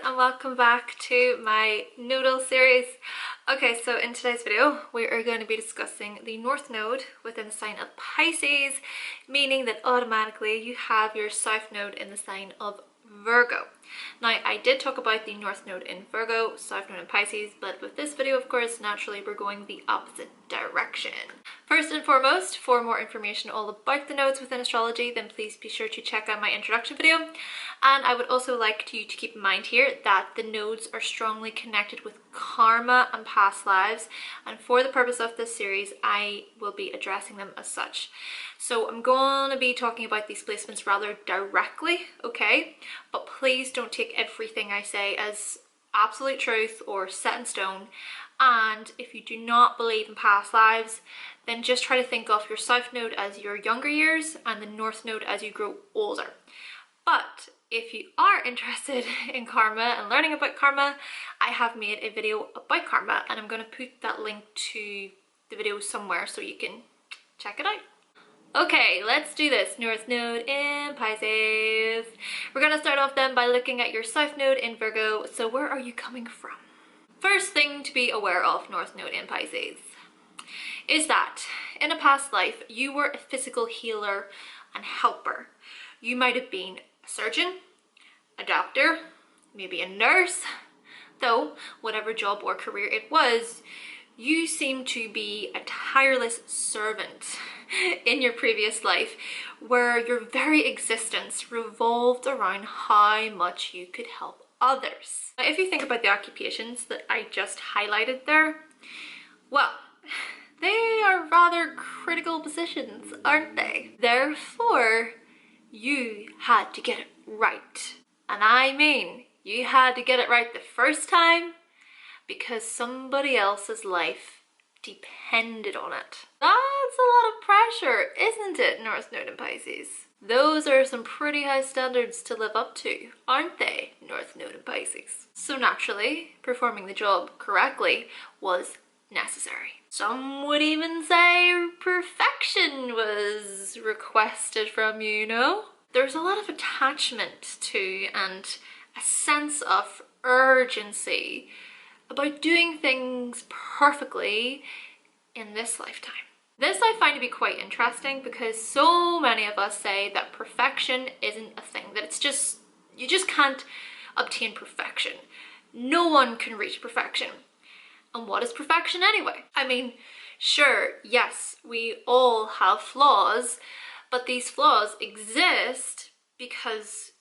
and welcome back to my nodal series. Okay, so in today's video we are going to be discussing the North Node within the sign of Pisces, meaning that automatically you have your South Node in the sign of Virgo. Now, I did talk about the North Node in Virgo, South Node in Pisces, but with this video, of course, naturally we're going the opposite direction. First and foremost, for more information all about the nodes within astrology, then please be sure to check out my introduction video. And I would also like you to keep in mind here that the nodes are strongly connected with karma and past lives, and for the purpose of this series, I will be addressing them as such. So I'm going to be talking about these placements rather directly, okay? But please don't take everything I say as absolute truth or set in stone. And if you do not believe in past lives, then just try to think of your South Node as your younger years and the North Node as you grow older. But if you are interested in karma and learning about karma, I have made a video about karma, and I'm going to put that link to the video somewhere so you can check it out. Okay, let's do this. North Node in Pisces. We're going to start off then by looking at your South Node in Virgo. So where are you coming from? First thing to be aware of, North Node in Pisces, is that in a past life you were a physical healer and helper. You might have been a surgeon, a doctor, maybe a nurse, though whatever job or career it was, you seem to be a tireless servant in your previous life, where your very existence revolved around how much you could help others. Now, if you think about the occupations that I just highlighted there, well, they are rather critical positions, aren't they? Therefore, you had to get it right. And I mean, you had to get it right the first time because somebody else's life depended on it. That's a lot of pressure, isn't it, North Node in Pisces? Those are some pretty high standards to live up to, aren't they, North Node in Pisces? So naturally, performing the job correctly was necessary. Some would even say perfection was requested from you, you know? There's a lot of attachment to and a sense of urgency about doing things perfectly in this lifetime. This I find to be quite interesting because so many of us say that perfection isn't a thing, that it's just, you just can't obtain perfection. No one can reach perfection. And what is perfection anyway? I mean, sure, yes, we all have flaws, but these flaws exist because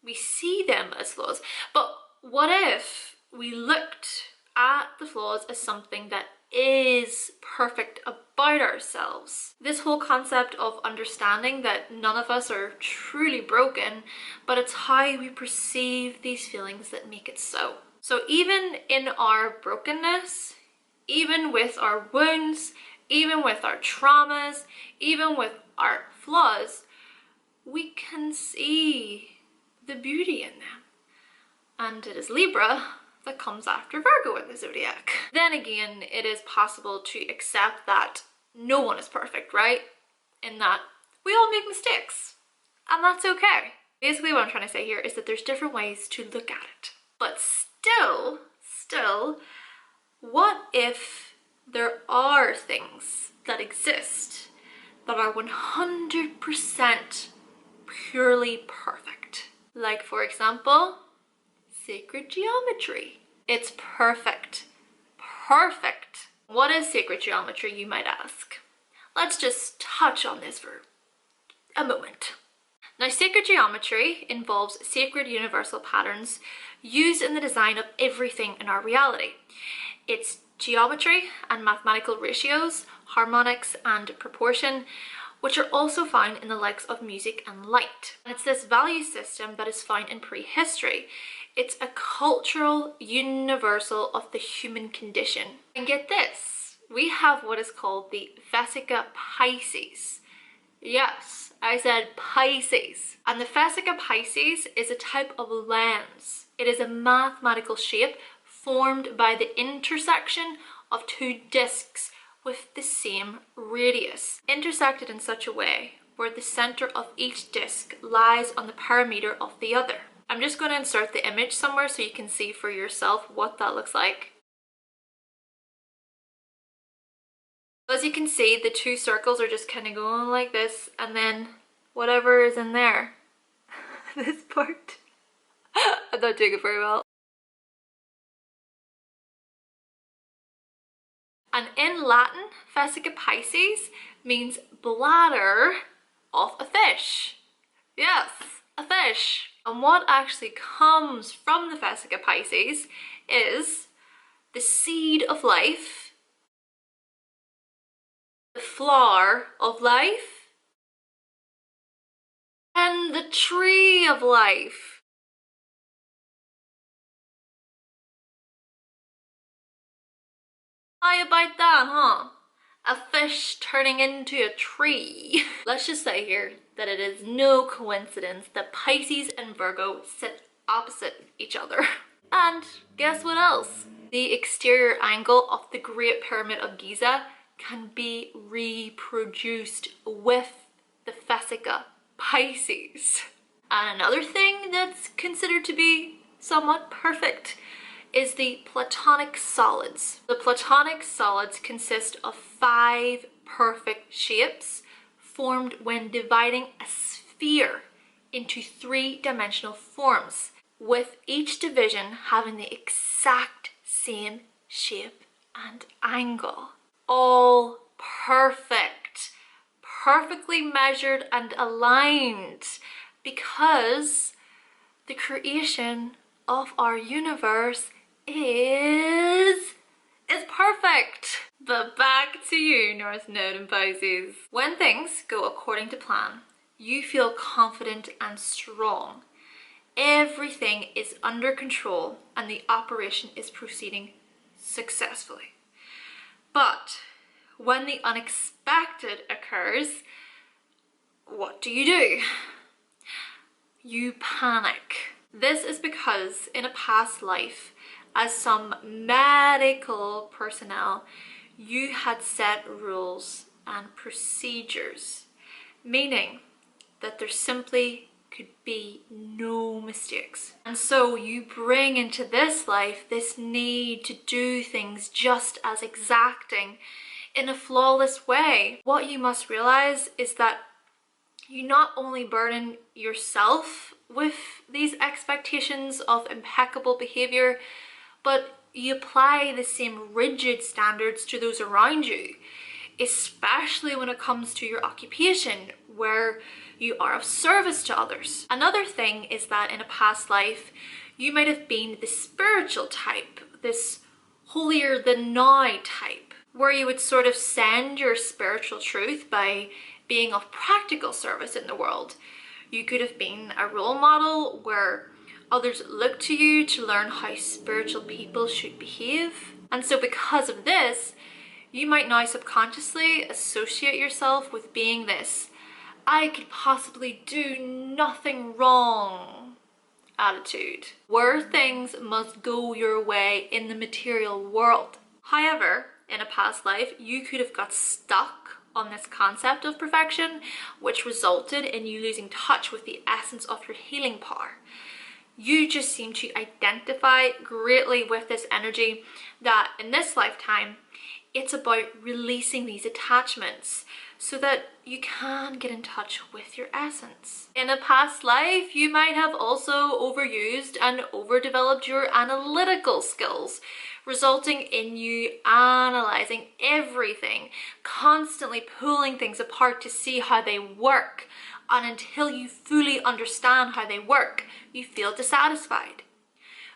we see them as flaws. But what if we looked at the flaws as something that is perfect about ourselves? This whole concept of understanding that none of us are truly broken, but it's how we perceive these feelings that make it so. So even in our brokenness, even with our wounds, even with our traumas, even with our flaws, we can see the beauty in them. And it is Libra that comes after Virgo in the zodiac. Then again, it is possible to accept that no one is perfect, right? In that we all make mistakes, and that's okay. Basically what I'm trying to say here is that there's different ways to look at it. But still, what if there are things that exist that are 100% purely perfect? Like, for example, sacred geometry. It's perfect. Perfect. What is sacred geometry, you might ask? Let's just touch on this for a moment. Now, sacred geometry involves sacred universal patterns used in the design of everything in our reality. It's geometry and mathematical ratios, harmonics and proportion, which are also found in the likes of music and light. And it's this value system that is found in prehistory. It's a cultural universal of the human condition. And get this, we have what is called the Vesica Pisces. Yes, I said Pisces. And the Vesica Pisces is a type of lens. It is a mathematical shape formed by the intersection of two discs with the same radius, intersected in such a way where the center of each disc lies on the perimeter of the other. I'm just going to insert the image somewhere so you can see for yourself what that looks like. As you can see, the two circles are just kind of going like this, and then whatever is in there. This part. I'm not doing it very well. And in Latin, Vesica Pisces means bladder of a fish. Yes, a fish. And what actually comes from the Vesica Pisces is the seed of life, the flower of life, and the tree of life. How about that, huh? A fish turning into a tree. Let's just say here that it is no coincidence that Pisces and Virgo sit opposite each other. And guess what else? The exterior angle of the Great Pyramid of Giza can be reproduced with the Vesica Pisces. And another thing that's considered to be somewhat perfect is the Platonic solids. The Platonic solids consist of 5 perfect shapes formed when dividing a sphere into 3-dimensional forms, with each division having the exact same shape and angle. All perfect, perfectly measured and aligned, because the creation of our universe is perfect. But back to you, North Node and Pisces. When things go according to plan, you feel confident and strong. Everything is under control and the operation is proceeding successfully. But when the unexpected occurs, what do? You panic. This is because in a past life, as some medical personnel, you had set rules and procedures, meaning that there simply could be no mistakes. And so you bring into this life this need to do things just as exacting in a flawless way. What you must realize is that you not only burden yourself with these expectations of impeccable behavior, but you apply the same rigid standards to those around you, especially when it comes to your occupation, where you are of service to others. Another thing is that in a past life, you might have been the spiritual type, this holier than now type, where you would sort of send your spiritual truth by being of practical service in the world. You could have been a role model where others look to you to learn how spiritual people should behave. And so because of this, you might now subconsciously associate yourself with being this "I could possibly do nothing wrong" attitude, where things must go your way in the material world. However, in a past life, you could have got stuck on this concept of perfection, which resulted in you losing touch with the essence of your healing power. You just seem to identify greatly with this energy that in this lifetime, it's about releasing these attachments so that you can get in touch with your essence. In a past life, you might have also overused and overdeveloped your analytical skills, resulting in you analyzing everything, constantly pulling things apart to see how they work. And until you fully understand how they work, you feel dissatisfied.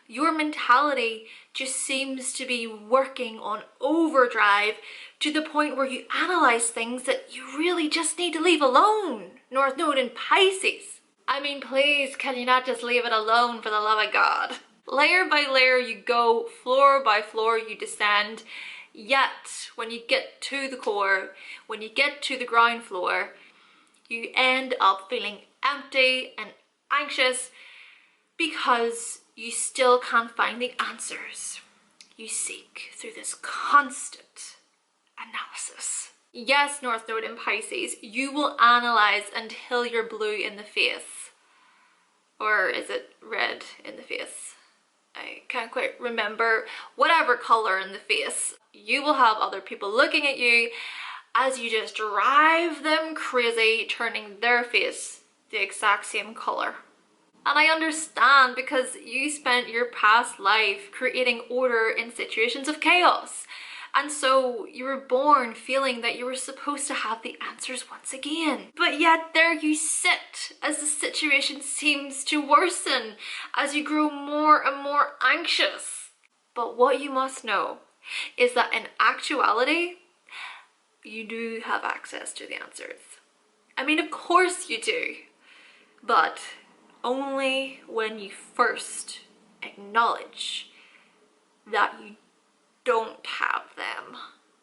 Your mentality just seems to be working on overdrive to the point where you analyze things that you really just need to leave alone. North Node in Pisces. I mean, please, can you not just leave it alone, for the love of God? Layer by layer you go, floor by floor you descend, yet when you get to the core, when you get to the ground floor, you end up feeling empty and anxious because you still can't find the answers you seek through this constant analysis. Yes, North Node in Pisces, you will analyze until you're blue in the face. Or is it red in the face? I can't quite remember. Whatever color in the face. You will have other people looking at you as you just drive them crazy, turning their face the exact same color. And I understand, because you spent your past life creating order in situations of chaos. And so you were born feeling that you were supposed to have the answers once again. But yet there you sit as the situation seems to worsen, as you grow more and more anxious. But what you must know is that in actuality, you do have access to the answers. I mean, of course you do, but only when you first acknowledge that you don't have them.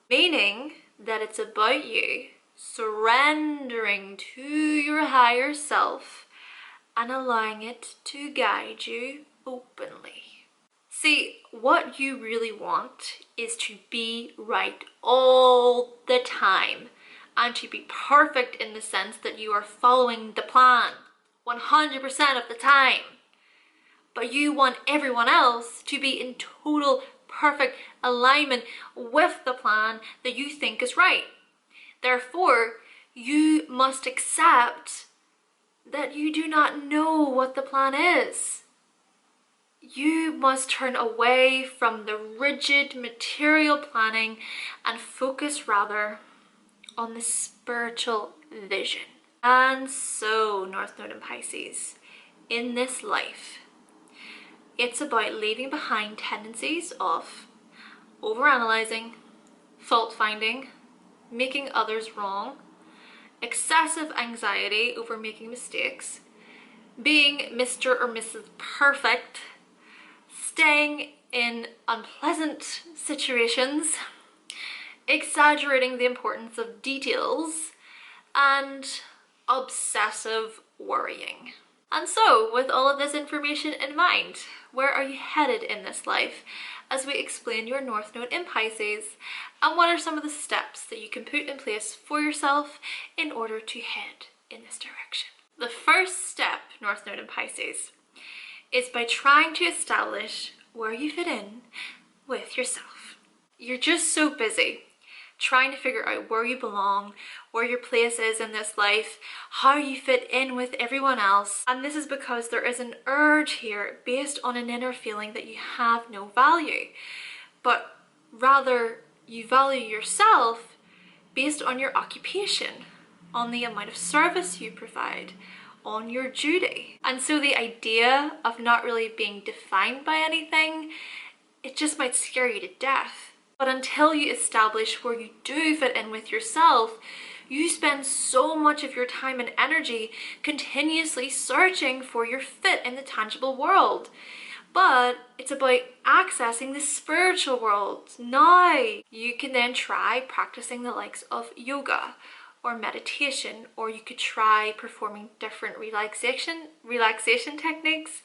Meaning that it's about you surrendering to your higher self and allowing it to guide you openly. See, what you really want is to be right all the time and to be perfect in the sense that you are following the plan 100% of the time. But you want everyone else to be in total perfect alignment with the plan that you think is right. Therefore, you must accept that you do not know what the plan is. You must turn away from the rigid material planning and focus rather on the spiritual vision. And so, North Node in Pisces, in this life, it's about leaving behind tendencies of overanalyzing, fault-finding, making others wrong, excessive anxiety over making mistakes, being Mr. or Mrs. Perfect, staying in unpleasant situations, exaggerating the importance of details, and obsessive worrying. And so, with all of this information in mind, where are you headed in this life as we explain your North Node in Pisces, and what are some of the steps that you can put in place for yourself in order to head in this direction? The first step, North Node in Pisces, is by trying to establish where you fit in with yourself. You're just so busy trying to figure out where you belong, where your place is in this life, how you fit in with everyone else. And this is because there is an urge here based on an inner feeling that you have no value, but rather you value yourself based on your occupation, on the amount of service you provide, on your duty. And so the idea of not really being defined by anything, it just might scare you to death. But until you establish where you do fit in with yourself, you spend so much of your time and energy continuously searching for your fit in the tangible world. But it's about accessing the spiritual world. Now you can then try practicing the likes of yoga or meditation, or you could try performing different relaxation techniques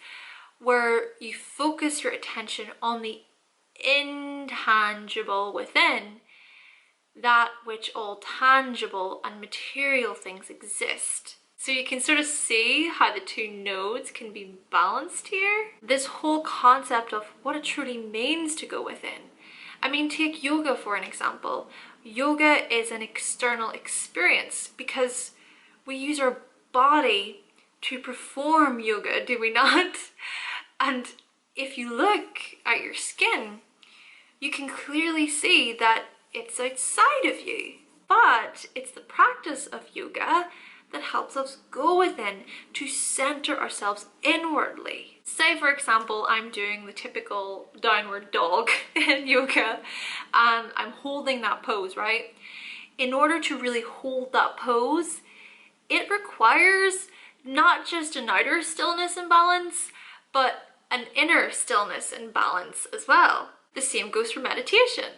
where you focus your attention on the intangible within that which all tangible and material things exist. So you can sort of see how the two nodes can be balanced here. This whole concept of what it truly means to go within. I mean, take yoga for an example. Yoga is an external experience because we use our body to perform yoga, do we not? And if you look at your skin, you can clearly see that it's outside of you. But it's the practice of yoga that helps us go within to center ourselves inwardly. Say, for example, I'm doing the typical downward dog in yoga and I'm holding that pose, right? In order to really hold that pose, it requires not just an outer stillness and balance, but an inner stillness and balance as well. The same goes for meditation.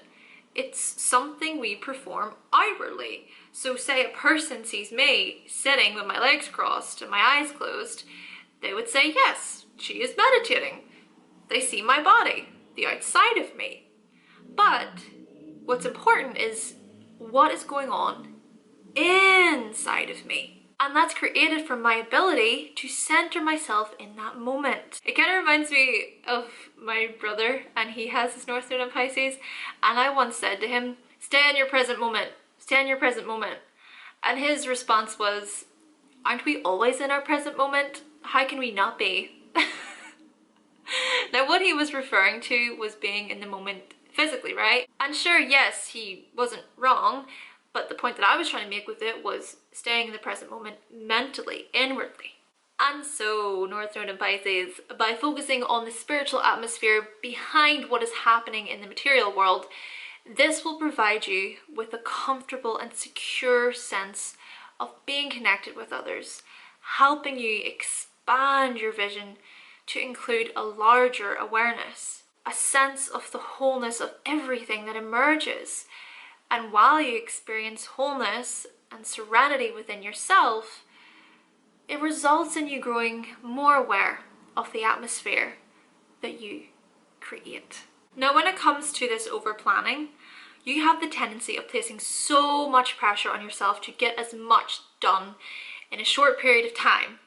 It's something we perform outwardly. So say a person sees me sitting with my legs crossed and my eyes closed, they would say, yes, she is meditating. They see my body, the outside of me. But what's important is what is going on inside of me. And that's created from my ability to center myself in that moment. It kind of reminds me of my brother, and he has his North Node in Pisces, and I once said to him, stay in your present moment, stay in your present moment. And his response was, aren't we always in our present moment? How can we not be? Now what he was referring to was being in the moment physically, right? And sure, yes, he wasn't wrong, but the point that I was trying to make with it was staying in the present moment mentally, inwardly. And so, North Node in Pisces, by focusing on the spiritual atmosphere behind what is happening in the material world, this will provide you with a comfortable and secure sense of being connected with others, helping you expand your vision to include a larger awareness, a sense of the wholeness of everything that emerges. And while you experience wholeness and serenity within yourself, it results in you growing more aware of the atmosphere that you create. Now, when it comes to this over-planning, you have the tendency of placing so much pressure on yourself to get as much done in a short period of time,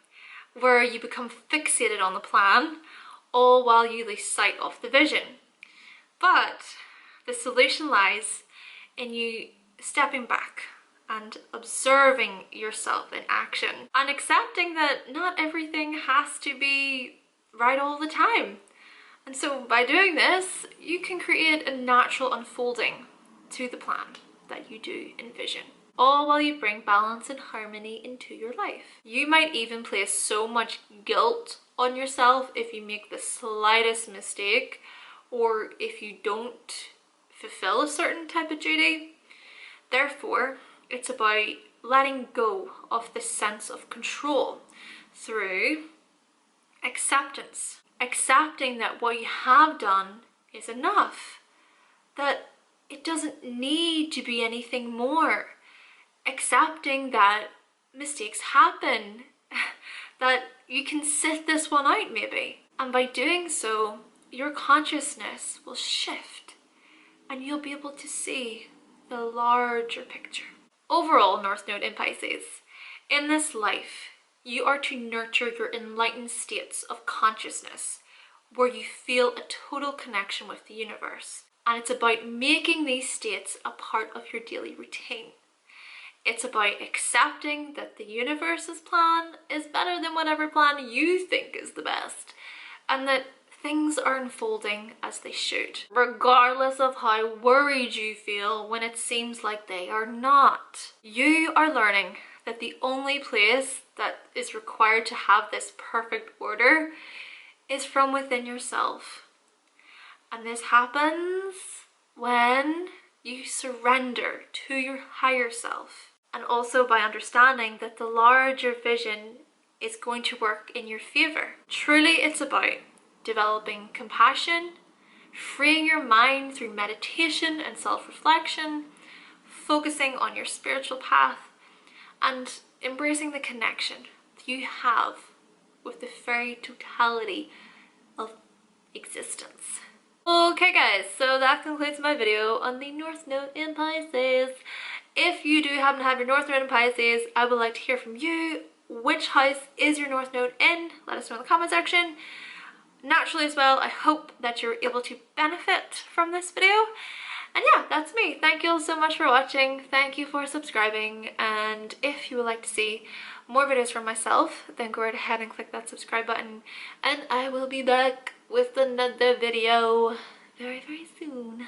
where you become fixated on the plan, all while you lose sight of the vision. But the solution lies in you stepping back and observing yourself in action and accepting that not everything has to be right all the time. And so by doing this, you can create a natural unfolding to the plan that you do envision, all while you bring balance and harmony into your life. You might even place so much guilt on yourself if you make the slightest mistake, or if you don't fulfill a certain type of duty. Therefore, it's about letting go of the sense of control through acceptance. Accepting that what you have done is enough, that it doesn't need to be anything more. Accepting that mistakes happen, that you can sit this one out maybe. And by doing so, your consciousness will shift and you'll be able to see the larger picture. Overall, North Node in Pisces, in this life, you are to nurture your enlightened states of consciousness where you feel a total connection with the universe. And it's about making these states a part of your daily routine. It's about accepting that the universe's plan is better than whatever plan you think is the best, and that things are unfolding as they should, regardless of how worried you feel when it seems like they are not. You are learning that the only place that is required to have this perfect order is from within yourself. And this happens when you surrender to your higher self, and also by understanding that the larger vision is going to work in your favor. Truly, it's about developing compassion, freeing your mind through meditation and self-reflection, focusing on your spiritual path, and embracing the connection that you have with the very totality of existence. Okay guys, so that concludes my video on the North Node in Pisces. If you do happen to have your North Node in Pisces, I would like to hear from you. Which house is your North Node in? Let us know in the comment section. Naturally as well, I hope that you're able to benefit from this video. And yeah, that's me. Thank you all so much for watching. Thank you for subscribing. And if you would like to see more videos from myself, then go right ahead and click that subscribe button. And I will be back with another video very, very soon.